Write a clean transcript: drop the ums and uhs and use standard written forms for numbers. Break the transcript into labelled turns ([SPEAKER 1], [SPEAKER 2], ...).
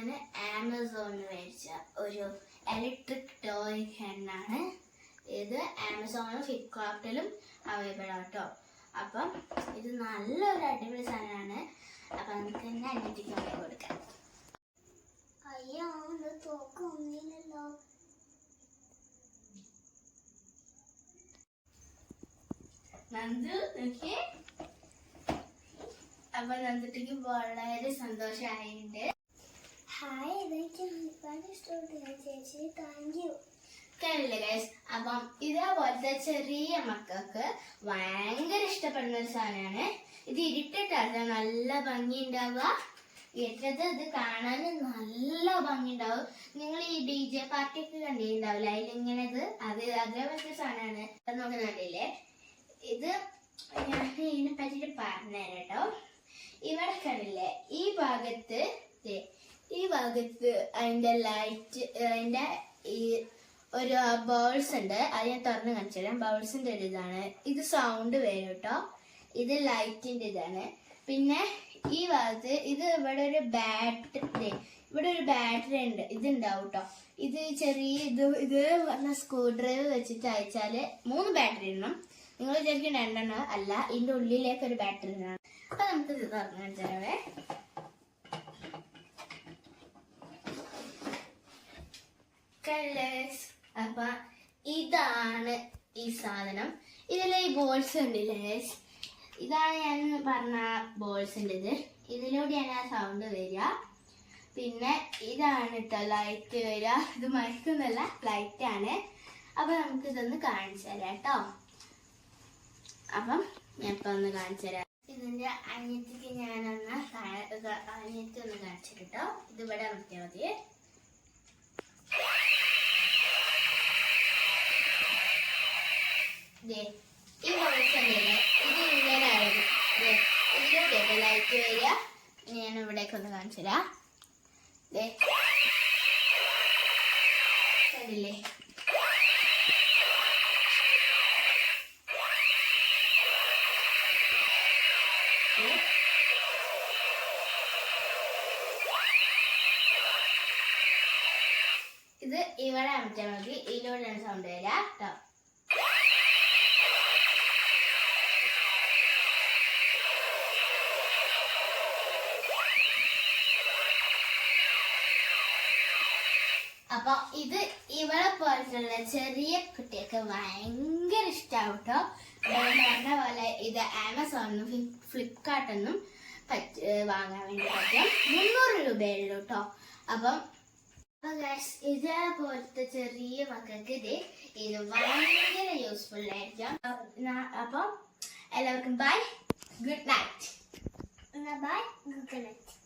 [SPEAKER 1] ഞാൻ ആമസോണിൽ മേടിച്ച ഒരു ഇലക്ട്രിക് ടോയ് ഹെണ്ണാണ്. ഇത് ആമസോണിലും ഫ്ലിപ്കാർട്ടിലും അവൈലബിൾ ആട്ടോ. അപ്പം ഇത് നല്ലൊരു അടിപൊളി സാധനമാണ്. അപ്പം നമുക്ക് തന്നെ അനിയത്തിക്ക് കൊണ്ടു കൊടുക്കാം.
[SPEAKER 2] അയ്യോ തോക്കൊന്നില്ലല്ലോ.
[SPEAKER 1] നന്ദു നോക്കിയേ. അപ്പൊ നന്ദുട്ടിക്ക് വളരെ സന്തോഷമായിട്ടുണ്ട്.
[SPEAKER 2] ഹായ്, എനിക്ക് ഒരുപാട് ഇഷ്ടപ്പെട്ടു ചേച്ചി, താങ്ക് യു.
[SPEAKER 1] കണ്ടില്ലേ ഗൈസ്? അപ്പം ഇതേപോലത്തെ ചെറിയ മക്കൾക്ക് ഭയങ്കര ഇഷ്ടപ്പെടുന്ന ഒരു സാധനമാണ്. ഇത് ഇരുട്ടിട്ടാണ് നല്ല ഭംഗി ഉണ്ടാവുക. ഇരുട്ടത് ഇത് കാണാൻ നല്ല ഭംഗി ഉണ്ടാവും. നിങ്ങൾ ഈ DJ പാർട്ടിയൊക്കെ കണ്ടിട്ടുണ്ടാവില്ല, അതിലിങ്ങനെ അതേപോലത്തെ സാധനമാണ്. അത് നമുക്ക് കണ്ടില്ലേ? ഇത് ഞാൻ ഇതിനെ പറ്റിട്ട് പറഞ്ഞുതരാം കേട്ടോ. ഇവിടെ കണ്ടില്ലേ, ഈ ഭാഗത്ത് അതിന്റെ ലൈറ്റ്, അതിന്റെ ഈ ഒരു ബൗൾസ് ഉണ്ട്. അത് ഞാൻ തുറന്ന് കാണിച്ചു തരാം. ബൗൾസിന്റെ ഒരു ഇതാണ്. ഇത് സൗണ്ട് വരും കേട്ടോ. ഇത് ലൈറ്റിന്റെ ഇതാണ്. പിന്നെ ഈ ഭാഗത്ത് ഇവിടെ ഒരു ബാറ്ററി ഉണ്ട്. ഇതുണ്ടാവും കേട്ടോ. ഇത് ചെറിയ ഇത് പറഞ്ഞ സ്ക്രൂ ഡ്രൈവ് വെച്ചിട്ട് അയച്ചാല് 3 ബാറ്ററി ഇടണം. നിങ്ങൾ വിചാരിക്കും 2 അല്ല, ഇതിന്റെ ഉള്ളിലേക്ക് ഒരു ബാറ്ററി ഇടണം. അപ്പൊ നമുക്ക് ഇത് തുറന്ന് കാണിച്ചു തരാവേ. അപ്പൊ ഇതാണ് ഈ സാധനം. ഇതിലെ ഈ ബോൾസ് ഉണ്ടല്ലേ, ഇതാണ് ഞാൻ പറഞ്ഞ ബോൾസിൻ്റെ ഇതിലൂടെയാണ് ആ സൗണ്ട് വരിക. പിന്നെ ഇതാണ് കേട്ടോ ലൈറ്റ് വരിക. ഇത് മയക്കുന്നല്ല, ലൈറ്റ് ആണ്. അപ്പൊ നമുക്ക് ഇതൊന്ന് കാണിച്ചു തരാം കേട്ടോ. അപ്പം ഞാൻ ഇപ്പൊ ഒന്ന് കാണിച്ചു തരാം. ഇതിന്റെ അനിയത്തിക്ക് ഞാനൊന്ന് അനിയത്തി ഒന്ന് കാണിച്ചു കേട്ടോ. ഇതിവിടെ നോക്കിയാൽ മതി. ഈ ബോൾസ് ഉണ്ടല്ലേ, ഇത് ഇങ്ങനെ ആയിരുന്നു. ഇതിലൂടെയൊക്കെ ലൈറ്റ് വരിക. ഞാൻ ഇവിടേക്ക് ഒന്ന് കാണിച്ചു തരാം. കണ്ടില്ലേ? ഇത് ഇവിടെ അമർത്താൻ മതി. ഇതിലൂടെയാണ് സൗണ്ട് വരിക കേട്ടോ. അപ്പൊ ഇത് ഇവിടെ പോലത്തുള്ള ചെറിയ കുട്ടികൾക്ക് ഭയങ്കര ഇഷ്ടമാവും കേട്ടോ. പറഞ്ഞ പോലെ ഇത് ആമസോണിനും ഫ്ലിപ്കാർട്ടിനും വാങ്ങാൻ വേണ്ടി പറ്റും. 300 രൂപയുള്ളൂ കേട്ടോ. അപ്പം ഇതേപോലത്തെ ചെറിയ മക്കൾക്ക് ഇത് ഭയങ്കര യൂസ്ഫുൾ ആയിരിക്കും. അപ്പം എല്ലാവർക്കും bye, good night.
[SPEAKER 2] Bye, good night.